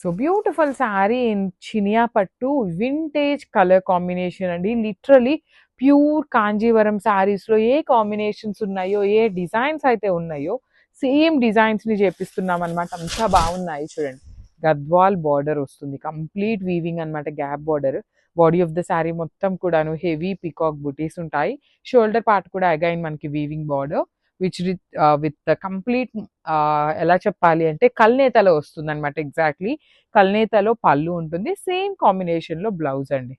So beautiful sari in Chiniya పట్టు vintage colour combination అండి. Literally pure Kanjeevaram శారీస్‌లో ఏ కాంబినేషన్స్ ఉన్నాయో, ఏ డిజైన్స్ అయితే ఉన్నాయో సేమ్ డిజైన్స్‌ని చేపిస్తున్నామనమాట. అంతా బాగున్నాయి చూడండి. గద్వాల్ బార్డర్ వస్తుంది. కంప్లీట్ వీవింగ్ అనమాట, gap border. Body of the sari మొత్తం కూడాను హెవీ పీకాక్ బుటీస్ ఉంటాయి. షోల్డర్ పార్ట్ కూడా అగైన్ మనకి వీవింగ్ బార్డర్ విత్ కంప్లీట్ ఎలా చెప్పాలి అంటే కల్నేతలో వస్తుందనమాట. ఎగ్జాక్ట్‌లీ కల్నేతలో పళ్ళు ఉంటుంది. సేమ్ కాంబినేషన్‌లో బ్లౌజ్ అండి.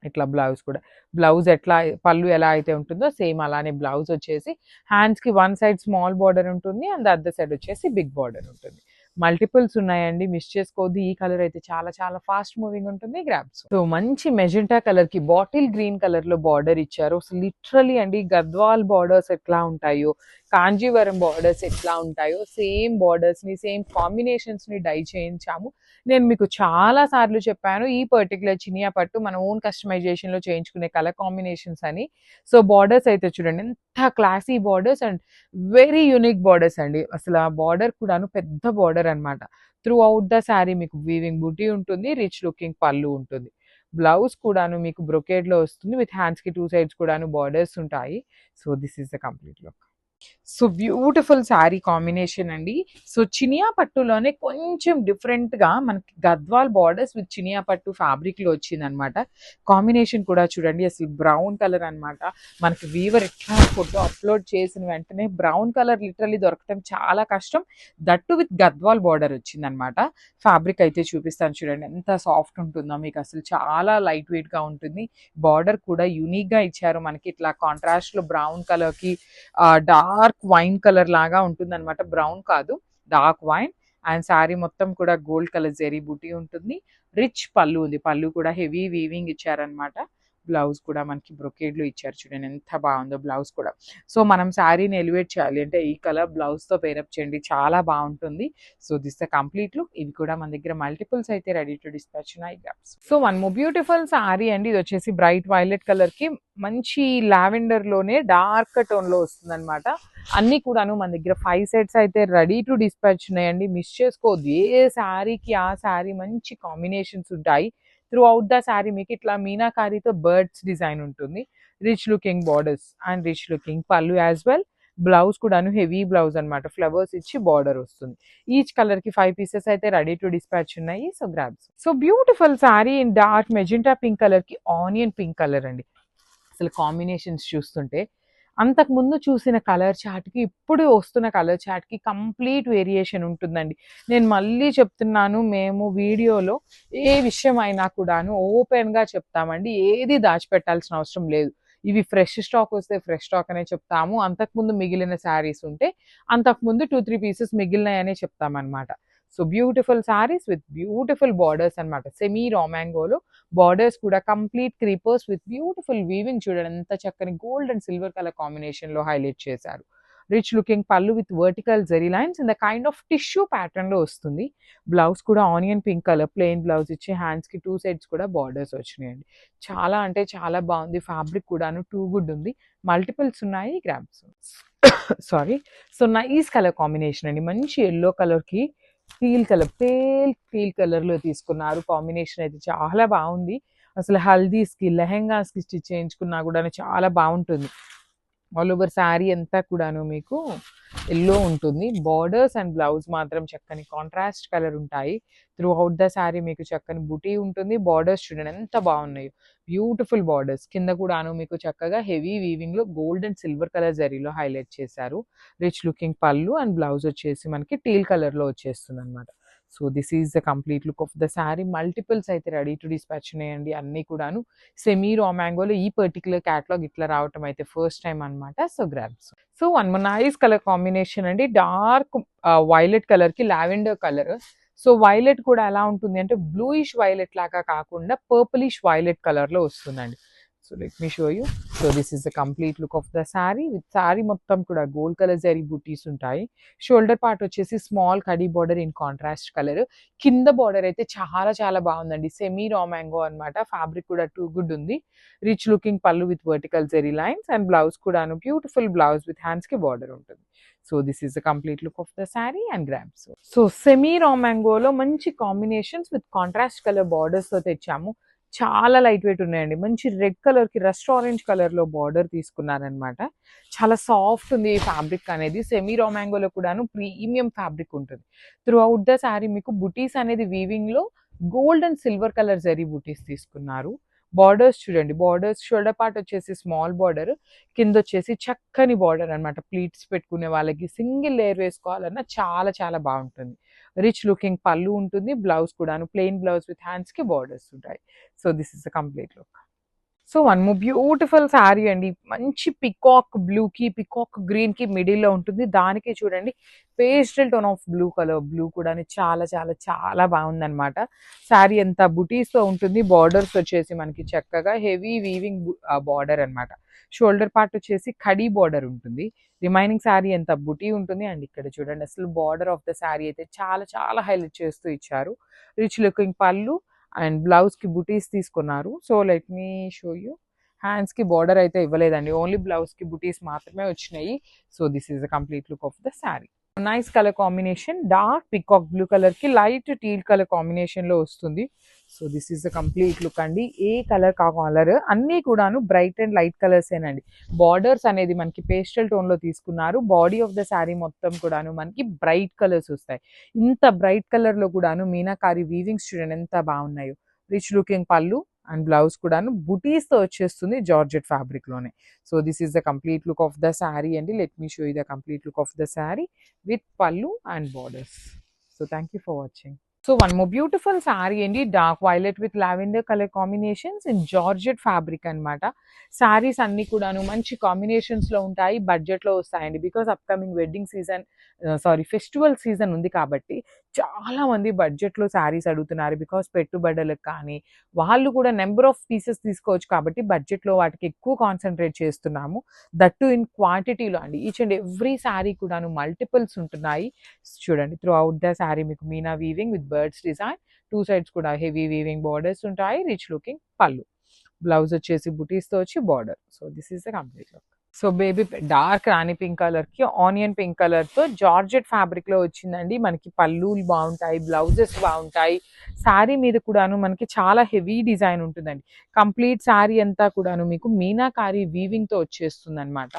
ఇట్లా బ్లౌజ్ కూడా. బ్లౌజ్ ఎట్లా పళ్ళు ఎలా అయితే ఉంటుందో సేమ్ అలానే బ్లౌజ్ వచ్చేసి హ్యాండ్స్‌కి వన్ సైడ్ స్మాల్ బార్డర్ ఉంటుంది. అండ్ అదర్ సైడ్ వచ్చేసి బిగ్ బార్డర్ ఉంటుంది. మల్టిపుల్స్ ఉన్నాయండి. మిస్ చేసుకోవద్దు. ఈ కలర్ అయితే చాలా చాలా ఫాస్ట్ మూవింగ్ ఉంటుంది. గ్రాబ్స్. సో మంచి మెజెంటా కలర్‌కి బాటిల్ గ్రీన్ కలర్‌లో బార్డర్ ఇచ్చారు. అసలు లిటరల్లీ అండి గద్వాల్ బార్డర్స్ ఎట్లా ఉంటాయో, కాంజీవరం బార్డర్స్ ఎట్లా ఉంటాయో సేమ్ బార్డర్స్‌ని, సేమ్ కాంబినేషన్స్‌ని డై చేయించాము. నేను మీకు చాలా సార్లు చెప్పాను ఈ పర్టిక్యులర్ చినియా పట్టు మన ఓన్ కస్టమైజేషన్‌లో చేయించుకునే కలర్ కాంబినేషన్స్ అని. సో బార్డర్స్ అయితే చూడండి ఎంత classy borders and very unique borders అండి. అసలు ఆ బార్డర్ కూడాను పెద్ద బార్డర్ అన్నమాట. త్రూ ఔట్ ద శారీ మీకు వీవింగ్ బూటీ ఉంటుంది. రిచ్ లుకింగ్ పళ్ళు ఉంటుంది. బ్లౌజ్ కూడాను మీకు బ్రొకేడ్‌లో వస్తుంది. విత్ హ్యాండ్స్‌కి 2 సైడ్స్ కూడాను బార్డర్స్ ఉంటాయి. So this is the complete look. So beautiful sari combination అండి. సో చినియా పట్టులోనే కొంచెం డిఫరెంట్‌గా మనకి గద్వాల్ బార్డర్స్ విత్ చినియా పట్టు ఫ్యాబ్రిక్‌లో వచ్చిందనమాట. కాంబినేషన్ కూడా చూడండి అసలు బ్రౌన్ కలర్ అనమాట. మనకి వీవర్ ఎట్లా ఫోటో అప్లోడ్ చేసిన వెంటనే బ్రౌన్ కలర్ లిటరల్లీ దొరకటం చాలా కష్టం. దట్టు విత్ గద్వాల్ బార్డర్ వచ్చిందనమాట. ఫ్యాబ్రిక్ అయితే చూపిస్తాను చూడండి ఎంత సాఫ్ట్ ఉంటుందో మీకు. అసలు చాలా లైట్ వెయిట్‌గా ఉంటుంది. బార్డర్ కూడా యూనిక్‌గా ఇచ్చారు మనకి. ఇట్లా కాంట్రాస్ట్‌లో బ్రౌన్ కలర్‌కి డార్క్ వైన్ కలర్ లాగా ఉంటుందన్నమాట. బ్రౌన్ కాదు, డార్క్ వైన్. అండ్ శారీ మొత్తం కూడా గోల్డ్ కలర్ జెరీ బూటీ ఉంటుంది. రిచ్ పళ్ళు ఉంది. పళ్ళు కూడా హెవీ వీవింగ్ ఇచ్చారనమాట. బ్లౌజ్ కూడా మనకి బ్రొకేడ్‌లో ఇచ్చారు చూడండి ఎంత బాగుందో బ్లౌజ్ కూడా. సో మనం శారీని ఎలివేట్ చేయాలి అంటే ఈ కలర్ బ్లౌజ్‌తో పేరప్ చేయండి చాలా బాగుంటుంది. So this the complete look. ఇవి కూడా మన దగ్గర మల్టిపుల్స్ అయితే రెడీ టు డిస్పాచ్ ఉన్నాయి. So one more beautiful sari అండి. ఇది వచ్చేసి బ్రైట్ వైలెట్ కలర్‌కి మంచి లావెండర్‌లోనే డార్క్ టోన్‌లో వస్తుందన్నమాట. అన్నీ కూడాను మన దగ్గర 5 సెట్స్ అయితే రెడీ టు డిస్పాచ్ ఉన్నాయండి. మిస్ చేసుకోవద్దు. ఏ శారీకి ఆ శారీ మంచి కాంబినేషన్స్ ఉంటాయి. త్రూ ఔట్ ద శారీ మీకు ఇట్లా మీనాకారితో బర్డ్స్ డిజైన్ ఉంటుంది. Rich looking borders and rich looking పళ్ళు యాజ్ వెల్. బ్లౌజ్ కూడాను హెవీ బ్లౌజ్ అనమాట. ఫ్లవర్స్ ఇచ్చి బార్డర్ వస్తుంది. ఈచ్ కలర్ కి 5 పీసెస్ అయితే రెడీ టు డిస్పాచ్ ఉన్నాయి. So grabs. So beautiful sari in dark magenta pink colour కి ఆనియన్ పింక్ కలర్ అండి. అసలు కాంబినేషన్స్ చూస్తుంటే అంతకు ముందు చూసిన కలర్ చార్ట్‌కి ఇప్పుడు వస్తున్న కలర్ చార్ట్‌కి కంప్లీట్ వేరియేషన్ ఉంటుందండి. నేను మళ్ళీ చెప్తున్నాను, మేము వీడియోలో ఏ విషయం అయినా కూడాను ఓపెన్‌గా చెప్తామండి. ఏది దాచిపెట్టాల్సిన అవసరం లేదు. ఇవి ఫ్రెష్ స్టాక్ వస్తే ఫ్రెష్ స్టాక్ అనే చెప్తాము. అంతకుముందు మిగిలిన శారీస్ ఉంటే అంతకుముందు 2, 3 పీసెస్ మిగిలినాయనే చెప్తామనమాట. So beautiful saris with beautiful borders అనమాట. సెమీ రా మ్యాంగోలో బార్డర్స్ కూడా complete creepers with beautiful weaving చూడండి ఎంత చక్కని gold and silver colour combination లో హైలైట్ చేశారు. Rich looking pallu with vertical zari lines in the kind of tissue pattern లో వస్తుంది. బ్లౌజ్ కూడా onion pink colour plain blouse ఇచ్చి హ్యాండ్స్ కి 2 సైడ్స్ కూడా బార్డర్స్ వచ్చినాయండి. చాలా అంటే చాలా బాగుంది. ఫ్యాబ్రిక్ కూడాను టూ గుడ్ ఉంది. మల్టిపుల్స్ ఉన్నాయి. Grams. Sorry. So nice colour combination అండి. మంచి ఎల్లో కలర్ కి teal colour, pale teal colour లో తీసుకున్నారు. కాంబినేషన్ అయితే చాలా బాగుంది. అసలు హల్దీస్కి లెహెంగాస్కి స్టిచ్ చేయించుకున్నా కూడా చాలా బాగుంటుంది. ఆల్ ఓవర్ శారీ అంతా కూడాను మీకు ఎల్లో ఉంటుంది. బార్డర్స్ అండ్ బ్లౌజ్ మాత్రం చక్కని కాంట్రాస్ట్ కలర్ ఉంటాయి. త్రూ అవుట్ ద శారీ మీకు చక్కని బుటీ ఉంటుంది. బార్డర్స్ చూడండి ఎంత బాగున్నాయో. బ్యూటిఫుల్ బార్డర్స్ కింద కూడాను మీకు చక్కగా హెవీ వీవింగ్ లో గోల్డ్ అండ్ సిల్వర్ కలర్ జరీలో హైలైట్ చేశారు. రిచ్ లుకింగ్ పళ్ళు అండ్ బ్లౌజ్ వచ్చేసి మనకి టీల్ కలర్ లో వచ్చేస్తుంది అనమాట. So this is the complete look of the sari. Multiples అయితే రెడీ టు డిస్పాచ్ ఉన్నాయండి. అన్నీ కూడాను సెమీ రా మ్యాంగోలో ఈ పర్టికులర్ క్యాటలాగ్ ఇట్లా రావటం అయితే ఫస్ట్ టైం అనమాట. So grabs. So one more nice colour combination అండి. డార్క్ వైలెట్ కలర్ కి లావెండర్ కలర్. సో వైలెట్ కూడా ఎలా ఉంటుంది అంటే బ్లూయిష్ వైలెట్ లాగా కాకుండా పర్పులిష్ వైలెట్ కలర్ లో వస్తుందండి. So let me show you. So this is the complete look of the sari. With sari మొత్తం కూడా గోల్డ్ కలర్ జరీ బూటీస్ ఉంటాయి. షోల్డర్ పార్ట్ వచ్చేసి small khadi border in contrast colour. కింద బార్డర్ అయితే చాలా చాలా బాగుందండి. సెమీ రా మ్యాంగో అనమాట. ఫ్యాబ్రిక్ కూడా టూ గుడ్ ఉంది. Rich looking pallu with vertical zari lines and blouse కూడాను బ్యూటిఫుల్ బ్లౌజ్ విత్ హ్యాండ్స్ కి బార్డర్ ఉంటుంది. So this is the complete look of the sari and grab. So semi raw మ్యాంగోలో మంచి combinations with contrast colour బార్డర్స్తో తెచ్చాము. చాలా light weight ఉన్నాయండి. మంచి రెడ్ కలర్కి రస్ట్ ఆరెంజ్ కలర్లో బార్డర్ తీసుకున్నారనమాట. చాలా సాఫ్ట్ ఉంది ఈ ఫ్యాబ్రిక్ అనేది. సెమీ రా మ్యాంగోలో కూడాను ప్రీమియం ఫ్యాబ్రిక్ ఉంటుంది. త్రూ అవుట్ ద శారీ మీకు బుటీస్ అనేది వీవింగ్లో gold and silver colour zari butis తీసుకున్నారు. బార్డర్స్ చూడండి, బార్డర్స్ షోల్డర్ పార్ట్ వచ్చేసి స్మాల్ బార్డర్, కింద వచ్చేసి చక్కని బార్డర్ అనమాట. ప్లీట్స్ పెట్టుకునే వాళ్ళకి సింగిల్ లేయర్ వేసుకోవాలన్నా చాలా చాలా బాగుంటుంది. రిచ్ లుకింగ్ పళ్ళు ఉంటుంది. బ్లౌజ్ కూడాను ప్లెయిన్ బ్లౌజ్ విత్ హ్యాండ్స్కి బార్డర్స్ ఉంటాయి. So this is the complete look. So one more beautiful sari అండి. మంచి పికాక్ బ్లూకి పికాక్ గ్రీన్కి మిడిల్లో ఉంటుంది. దానికి చూడండి pastel tone of blue colour, blue కూడా చాలా చాలా చాలా బాగుందనమాట. శారీ అంతా బుటీస్తో ఉంటుంది. బార్డర్స్ వచ్చేసి మనకి చక్కగా హెవీ వీవింగ్ బార్డర్ అనమాట. షోల్డర్ పార్ట్ వచ్చేసి ఖడీ బార్డర్ ఉంటుంది. రిమైనింగ్ శారీ అంత బుటీ ఉంటుంది. అండ్ ఇక్కడ చూడండి అసలు బార్డర్ ఆఫ్ ద శారీ అయితే చాలా చాలా హైలైట్ చేస్తూ ఇచ్చారు. రిచ్ లుకింగ్ పళ్ళు అండ్ బ్లౌజ్కి బుటీస్ తీసుకున్నారు. So let me show you. హ్యాండ్స్కి బార్డర్ అయితే ఇవ్వలేదండి, ఓన్లీ బ్లౌజ్కి బుటీస్ మాత్రమే వచ్చినాయి. So this is the complete look of the sari. Nice colour combination, dark peacock blue కలర్కి లైట్ టీల్ కలర్ కాంబినేషన్లో వస్తుంది. So this is the complete look అండి. ఏ కలర్ కలర్ అన్నీ కూడాను బ్రైట్ అండ్ లైట్ కలర్సేనండి. బార్డర్స్ అనేది మనకి పేస్టల్ టోన్లో తీసుకున్నారు. బాడీ ఆఫ్ ద శారీ మొత్తం కూడాను మనకి బ్రైట్ కలర్స్ వస్తాయి. ఇంత బ్రైట్ కలర్లో కూడాను మీనాకారి వీవింగ్స్ చూడండి ఎంత బాగున్నాయో. రిచ్ లుకింగ్ పళ్ళు అండ్ బ్లౌజ్ కూడాను బుటీస్తో వచ్చేస్తుంది జార్జెట్ ఫ్యాబ్రిక్లోనే. So this is the complete look of the sari అండి. Let me show you the complete look of the sari with pallu and borders. So thank you for watching. So one more beautiful sari అండి. Dark violet with lavender colour combinations in georgette fabric అనమాట. శారీస్ అన్ని కూడాను మంచి కాంబినేషన్స్లో ఉంటాయి, బడ్జెట్లో వస్తాయండి. Because upcoming wedding season festival season ఉంది కాబట్టి చాలా మంది బడ్జెట్లో శారీస్ అడుగుతున్నారు. బికాస్ పెట్టుబడులకు కానీ వాళ్ళు కూడా నెంబర్ ఆఫ్ పీసెస్ తీసుకోవచ్చు కాబట్టి బడ్జెట్లో వాటికి ఎక్కువ కాన్సన్ట్రేట్ చేస్తున్నాము. దట్టు ఇన్ క్వాంటిటీలో అండి. ఈచ్ అండ్ ఎవ్రీ శారీ కూడాను మల్టిపుల్స్ ఉంటున్నాయి. చూడండి త్రూ అవుట్ ద శారీ మీకు Meena weaving with birds design, two sides కూడా హెవీ వీవింగ్ బార్డర్స్ ఉంటాయి. రిచ్ లుకింగ్ పళ్ళు, బ్లౌజ్ వచ్చేసి బుటీస్తో వచ్చి border. So this is the complete look. So baby dark rani pink కలర్కి ఆనియన్ పింక్ కలర్తో జార్జెట్ ఫ్యాబ్రిక్లో వచ్చిందండి. మనకి పళ్ళులు బాగుంటాయి, బ్లౌజెస్ బాగుంటాయి. శారీ మీద కూడాను మనకి చాలా హెవీ డిజైన్ ఉంటుందండి. కంప్లీట్ శారీ అంతా కూడాను మీకు మీనాకారి వీవింగ్తో వచ్చేస్తుంది అనమాట.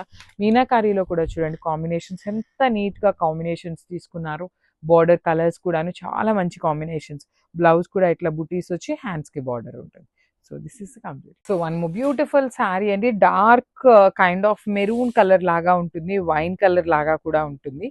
మీనాకారీలో కూడా చూడండి కాంబినేషన్స్ ఎంత నీట్గా కాంబినేషన్స్ తీసుకున్నారు. బార్డర్ కలర్స్ కూడాను చాలా మంచి కాంబినేషన్స్. బ్లౌజ్ కూడా ఇట్లా బుటీస్ వచ్చి హ్యాండ్స్కి బార్డర్ ఉంటుంది. So this is complete. So one more beautiful sari అండి. Dark kind of maroon colour లాగా ఉంటుంది, వైన్ కలర్ లాగా కూడా ఉంటుంది.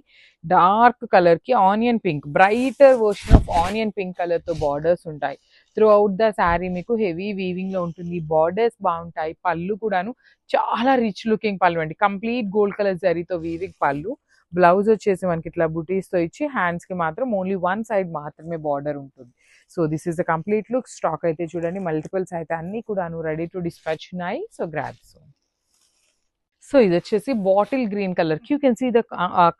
డార్క్ కలర్కి onion pink, brighter version of onion pink కలర్తో బార్డర్స్ ఉంటాయి. త్రూ అవుట్ ద శారీ మీకు హెవీ వీవింగ్లో ఉంటుంది. బార్డర్స్ బాగుంటాయి. పళ్ళు కూడాను చాలా రిచ్ లుకింగ్ పళ్ళు అండి. కంప్లీట్ గోల్డ్ కలర్ జరీతో వీవింగ్ పళ్ళు. బ్లౌజ్ వచ్చేసి మనకి ఇట్లా బుటీస్తో ఇచ్చి హ్యాండ్స్కి మాత్రం ఓన్లీ వన్ సైడ్ మాత్రమే బార్డర్ ఉంటుంది. So this is the complete look. Stock అయితే చూడండి మల్టిపుల్స్ అయితే అన్నీ కూడాను రెడీ టు డిస్పాచ్ ఉన్నాయి. So grab soon. సో ఇది వచ్చేసి బాటిల్ గ్రీన్ కలర్కి you can see the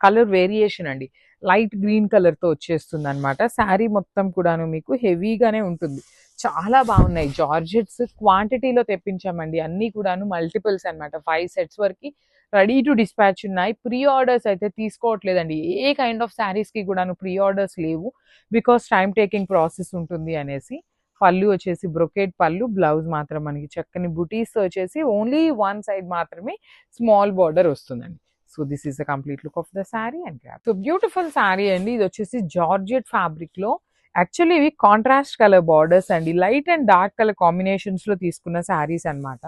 colour variation అండి. లైట్ గ్రీన్ కలర్తో వచ్చేస్తుంది అనమాట. శారీ మొత్తం కూడాను మీకు హెవీగానే ఉంటుంది. చాలా బాగున్నాయి. జార్జెట్స్ క్వాంటిటీలో తెప్పించామండి. అన్నీ కూడాను మల్టిపుల్స్ అనమాట. 5 sets వరకు రెడీ టు డిస్పాచ్ ఉన్నాయి. ప్రీ ఆర్డర్స్ అయితే తీసుకోవట్లేదండి. ఏ కైండ్ ఆఫ్ శారీస్కి కూడాను ప్రీ ఆర్డర్స్ లేవు. బికాస్ టైం టేకింగ్ ప్రాసెస్ ఉంటుంది అనేసి. పళ్ళు వచ్చేసి బ్రొకేట్ పళ్ళు, బ్లౌజ్ మాత్రం మనకి చక్కని బుటీస్ వచ్చేసి ఓన్లీ వన్ సైడ్ మాత్రమే స్మాల్ బార్డర్ వస్తుందండి. So this is the complete look of the sari and grab. So beautiful sari అండి. ఇది వచ్చేసి జార్జెట్ ఫ్యాబ్రిక్లో యాక్చువల్లీ ఇవి కాంట్రాస్ట్ కలర్ బార్డర్స్ అండి. లైట్ అండ్ డార్క్ కలర్ కాంబినేషన్స్లో తీసుకున్న శారీస్ అనమాట.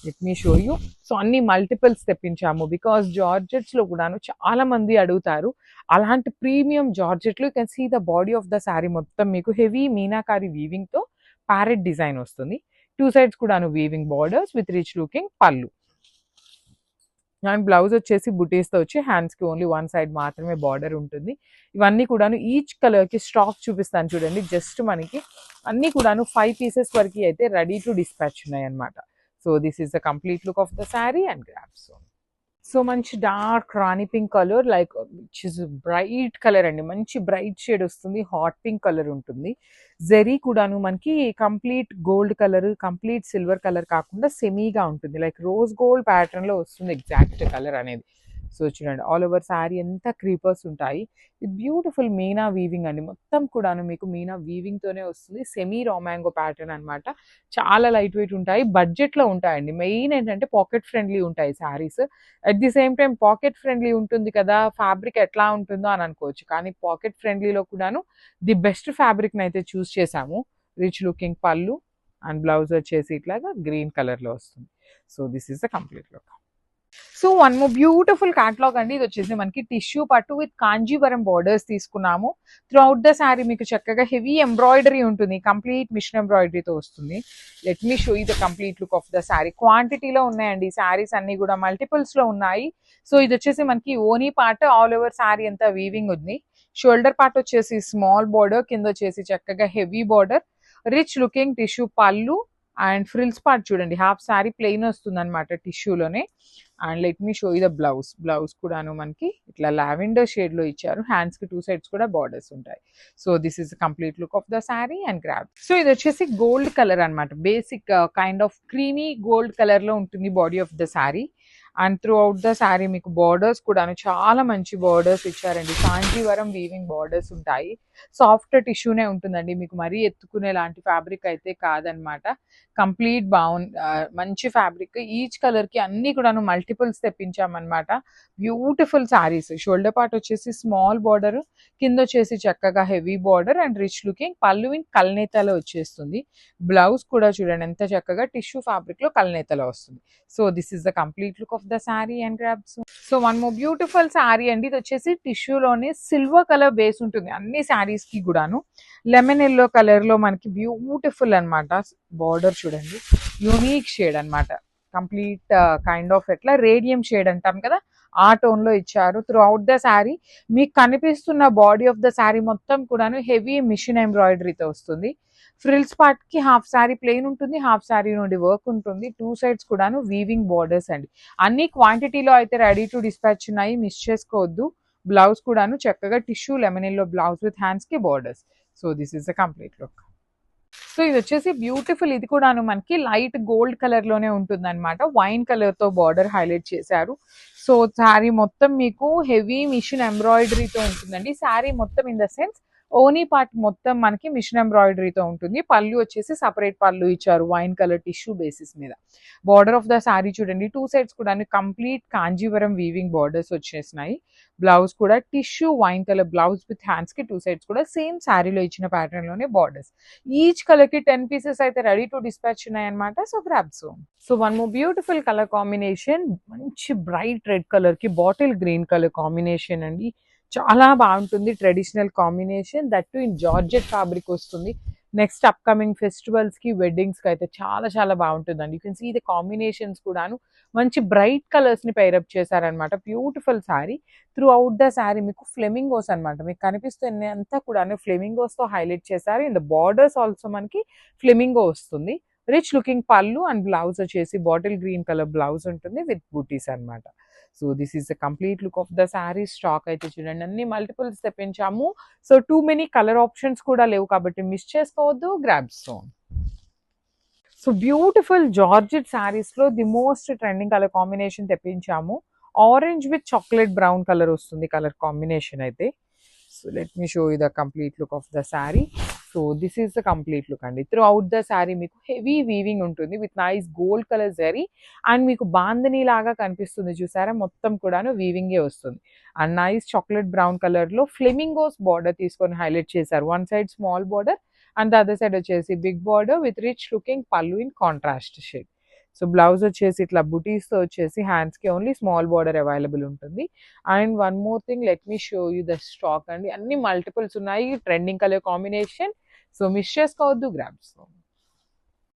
Let me show you. So అన్ని మల్టిపుల్స్ తెప్పించాము. బికాస్ జార్జెట్స్లో కూడాను చాలా మంది అడుగుతారు. అలాంటి ప్రీమియం జార్జెట్లు you can see the body of the sari మొత్తం మీకు హెవీ మీనాకారి వీవింగ్తో ప్యారెట్ డిజైన్ వస్తుంది. టూ సైడ్స్ కూడాను weaving borders with rich looking పళ్ళు. అండ్ బ్లౌజ్ వచ్చేసి బుటీస్తో వచ్చి హ్యాండ్స్కి ఓన్లీ వన్ సైడ్ మాత్రమే బార్డర్ ఉంటుంది. ఇవన్నీ కూడాను ఈచ్ కలర్కి స్టాక్ చూపిస్తాను చూడండి. జస్ట్ మనకి అన్నీ కూడాను 5 pieces వరకు అయితే రెడీ టు డిస్పాచ్ ఉన్నాయి అనమాట. So this is the complete look of the sari and grab. So మంచి dark rani pink colour, like which is bright colour అండి. మంచి బ్రైట్ షేడ్ వస్తుంది. హాట్ పింక్ కలర్ ఉంటుంది. జెరీ కూడాను మనకి complete gold colour, complete silver colour కాకుండా సెమీగా ఉంటుంది. లైక్ రోజ్ గోల్డ్ ప్యాటర్న్లో వస్తుంది ఎగ్జాక్ట్ కలర్ అనేది. సో చూడండి ఆల్ ఓవర్ శారీ అంతా క్రీపర్స్ ఉంటాయి. ఇది బ్యూటిఫుల్ మీనా వీవింగ్ అండి. మొత్తం కూడాను మీకు మీనా వీవింగ్‌తోనే వస్తుంది. సెమీ రా మ్యాంగో ప్యాటర్న్ అనమాట. చాలా లైట్ వెయిట్ ఉంటాయి. బడ్జెట్‌లో ఉంటాయండి. మెయిన్ ఏంటంటే పాకెట్ ఫ్రెండ్లీ ఉంటాయి saris. At the same time pocket friendly ఉంటుంది కదా! ఫ్యాబ్రిక్ ఎట్లా ఉంటుందో అని అనుకోవచ్చు. కానీ పాకెట్ ఫ్రెండ్లీలో కూడాను ది బెస్ట్ ఫ్యాబ్రిక్‌నైతే చూజ్ చేశాము. రిచ్ లుకింగ్ పళ్ళు అండ్ బ్లౌజ్ వచ్చేసి ఇట్లాగా గ్రీన్ కలర్‌లో వస్తుంది. So this is the complete look. So one more beautiful catalogue అండి. ఇది వచ్చేసి మనకి టిష్యూ పట్టు విత్ కాంజీవరం బార్డర్స్ తీసుకున్నాము. త్రూ అవుట్ ద శారీ మీకు చక్కగా హెవీ ఎంబ్రాయిడరీ ఉంటుంది. కంప్లీట్ మిషన్ ఎంబ్రాయిడరీతో వస్తుంది. Let me show you the complete look of the sari. క్వాంటిటీలో ఉన్నాయండి శారీస్ అన్ని కూడా మల్టిపుల్స్లో ఉన్నాయి. సో ఇది వచ్చేసి మనకి ఓనీ పార్ట్ ఆల్ ఓవర్ శారీ అంతా వీవింగ్ ఉంది. షోల్డర్ పార్ట్ వచ్చేసి స్మాల్ బార్డర్, కింద వచ్చేసి చక్కగా heavy border, rich looking tissue pallu and frills part చూడండి హాఫ్ శారీ ప్లెయిన్ వస్తుంది అనమాట టిష్యూలోనే. And let me show you the blouse. Blouse కూడాను మనకి ఇట్లా లావెండర్ షేడ్లో ఇచ్చారు. హ్యాండ్స్కి 2 సైడ్స్ కూడా బార్డర్స్ ఉంటాయి. So this is complete look of the sari and grab. So ఇది వచ్చేసి గోల్డ్ కలర్ అనమాట. Basic kind of creamy gold కలర్లో ఉంటుంది body of the sari. And through out the sari మీకు బార్డర్స్ కూడాను చాలా మంచి బార్డర్స్ ఇచ్చారండి. కాంజీవరం వీవింగ్ బార్డర్స్ ఉంటాయి. సాఫ్ట్ టిష్యూనే ఉంటుందండి. మీకు మరీ ఎత్తుకునే లాంటి ఫ్యాబ్రిక్ అయితే కాదనమాట. కంప్లీట్ మంచి ఫ్యాబ్రిక్. ఈచ్ కలర్కి అన్ని కూడాను మల్టిపుల్స్ తెప్పించామన్నమాట. బ్యూటిఫుల్ శారీస్. షోల్డర్ పార్ట్ వచ్చేసి స్మాల్ బార్డర్, కింద వచ్చేసి చక్కగా heavy border and rich looking పళ్ళు ఇన్ కల్నేతలో వచ్చేస్తుంది. బ్లౌజ్ కూడా చూడండి ఎంత చక్కగా టిష్యూ ఫ్యాబ్రిక్లో కల్నేతలో వస్తుంది. So this is the complete look of the sari and grabs. So one more beautiful sari అండి. ఇది వచ్చేసి టిష్యూలోనే సిల్వర్ కలర్ బేస్ ఉంటుంది అన్ని శారీస్కి కూడాను. లెమన్ ఎల్లో కలర్లో మనకి బ్యూటిఫుల్ అనమాట. బార్డర్ చూడండి యూనిక్ షేడ్ అనమాట. కంప్లీట్ కైండ్ ఆఫ్ ఎట్లా రేడియం షేడ్ అంటాం కదా ఆ టోన్లో ఇచ్చారు. త్రూ అవుట్ ద శారీ మీకు కనిపిస్తున్న బాడీ ఆఫ్ ద శారీ మొత్తం కూడాను హెవీ మిషన్ ఎంబ్రాయిడరీతో వస్తుంది. ఫ్రిల్స్ పార్ట్ కి హాఫ్ శారీ ప్లెయిన్ ఉంటుంది, హాఫ్ శారీ నుండి వర్క్ ఉంటుంది. 2 సైడ్స్ కూడాను వీవింగ్ బార్డర్స్ అండి. అన్ని క్వాంటిటీలో అయితే రెడీ టు డిస్పాచ్ ఉన్నాయి, మిస్ చేసుకోవద్దు. బ్లౌజ్ కూడాను చక్కగా tissue lemon yellow blouse with hands కి borders. So this is the complete look. So ఇది వచ్చేసి బ్యూటిఫుల్. ఇది కూడాను మనకి లైట్ గోల్డ్ కలర్ లోనే ఉంటుంది అనమాట. వైన్ కలర్ తో బార్డర్ హైలైట్ చేశారు. సో శారీ మొత్తం మీకు హెవీ మిషన్ ఎంబ్రాయిడరీతో ఉంటుందండి. శారీ మొత్తం ఇన్ ద సెన్స్ ఓనీ పార్ట్ మొత్తం మనకి మిషన్ ఎంబ్రాయిడరీతో ఉంటుంది. పళ్ళు వచ్చేసి సపరేట్ పళ్ళు ఇచ్చారు వైన్ కలర్ టిష్యూ బేసిస్ మీద. బార్డర్ ఆఫ్ ద శారీ చూడండి 2 సైడ్స్ కూడా కంప్లీట్ కాంజీవరం వీవింగ్ బార్డర్స్ వచ్చేసినాయి. బ్లౌజ్ కూడా tissue wine colour blouse with hands కి 2 సైడ్స్ కూడా సేమ్ శారీలో ఇచ్చిన ప్యాటర్న్ లోనే బార్డర్స్. ఈచ్ కలర్ కి 10 పీసెస్ అయితే రెడీ టు డిస్పాచ్ ఉన్నాయన్నమాట. So grab soon. So one more beautiful colour combination. మంచి బ్రైట్ రెడ్ కలర్ కి బాటిల్ గ్రీన్ కలర్ కాంబినేషన్ అండి. చాలా బాగుంటుంది. Traditional combination that too in georgette fabric వస్తుంది. నెక్స్ట్ అప్కమింగ్ ఫెస్టివల్స్ కి వెడ్డింగ్స్ కి అయితే చాలా చాలా బాగుంటుందండి. You can see the combinations కూడాను మంచి బ్రైట్ కలర్స్ ని పైరప్ చేశారనమాట. Beautiful sari. Throughout the sari మీకు ఫ్లెమింగోస్ అనమాట. మీకు కనిపిస్తున్న అంతా కూడాను ఫ్లెమింగోస్ తో హైలైట్ చేశారు. ఇన్ ద బార్డర్స్ ఆల్సో మనకి ఫ్లెమింగో వస్తుంది. రిచ్ లుకింగ్ పళ్ళు అండ్ బ్లౌజ్ వచ్చేసి బాటిల్ గ్రీన్ కలర్ బ్లౌజ్ ఉంటుంది విత్ బూటీస్ అనమాట. So this is the complete look of the sari. Stock అయితే చూడండి అన్ని మల్టిపుల్స్ తెప్పించాము. So too many colour options కూడా లేవు కాబట్టి మిస్ చేసుకోవద్దు. Grab soon. So beautiful georgette saris లో the most trending colour combination తెప్పించాము. Orange with chocolate brown colour వస్తుంది కలర్ కాంబినేషన్ అయితే. So let me show you the complete look of the sari. So this is the complete look అండి. Throughout the sari మీకు heavy weaving ఉంటుంది with nice gold colour zari and మీకు బాందని లాగా కనిపిస్తుంది చూసారా, మొత్తం కూడాను వీవింగే వస్తుంది. And nice chocolate brown colour లో ఫ్లెమింగోస్ బార్డర్ తీసుకొని హైలైట్ చేశారు. One side small border and the other side వచ్చేసి big border with rich looking పళ్ళు in contrast shade. So blouse వచ్చేసి ఇట్లా బుటీస్తో వచ్చేసి హ్యాండ్స్కి ఓన్లీ స్మాల్ బార్డర్ అవైలబుల్ ఉంటుంది. And one more thing let me show you the stock అండి. అన్ని multiples ఉన్నాయి. Trending colour combination. So miss చేసుకోవద్దు. గ్రాబ్స్.